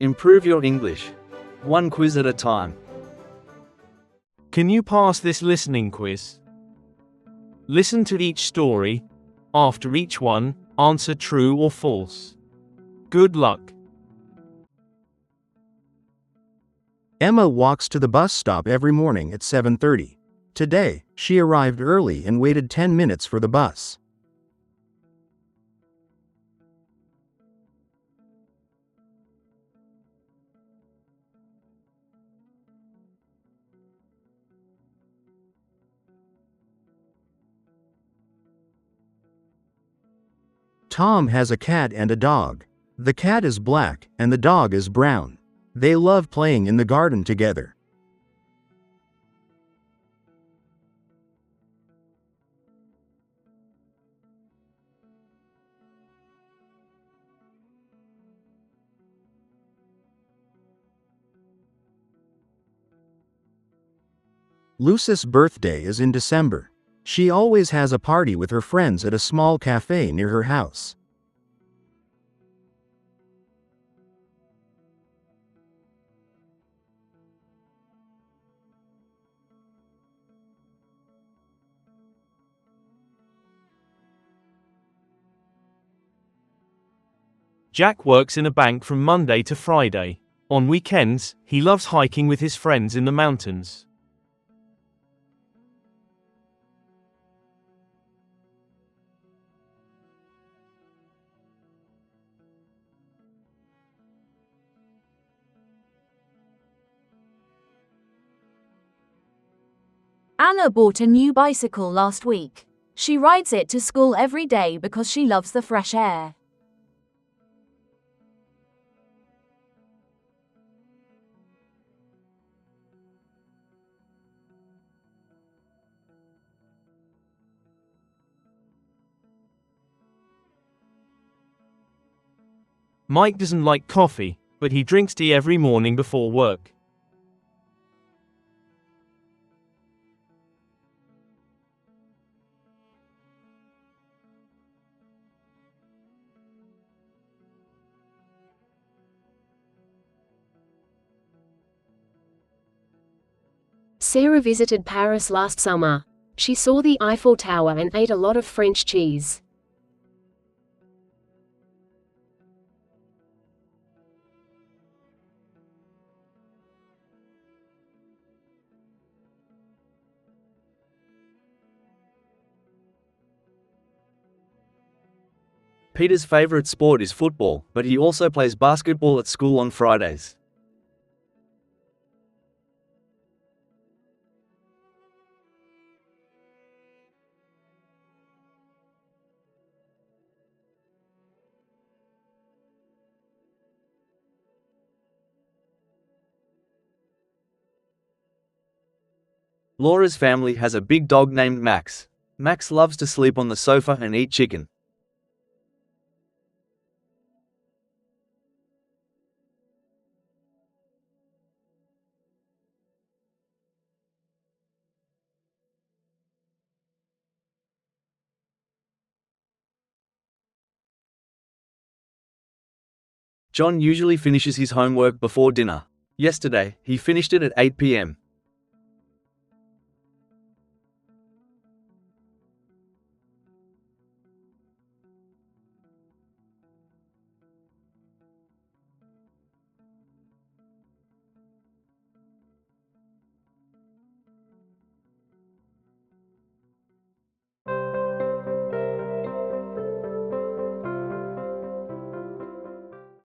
Improve your English. One quiz at a time. Can you pass this listening quiz? Listen to each story. After each one, answer true or false. Good luck. Emma walks to the bus stop every morning at 7:30. Today, she arrived early and waited 10 minutes for the bus. Tom has a cat and a dog. The cat is black and the dog is brown. They love playing in the garden together. Lucy's birthday is in December. She always has a party with her friends at a small cafe near her house. Jack works in a bank from Monday to Friday. On weekends, he loves hiking with his friends in the mountains. Anna bought a new bicycle last week. She rides it to school every day because she loves the fresh air. Mike doesn't like coffee, but he drinks tea every morning before work. Sarah visited Paris last summer. She saw the Eiffel Tower and ate a lot of French cheese. Peter's favorite sport is football, but he also plays basketball at school on Fridays. Laura's family has a big dog named Max. Max loves to sleep on the sofa and eat chicken. John usually finishes his homework before dinner. Yesterday, he finished it at 8 p.m.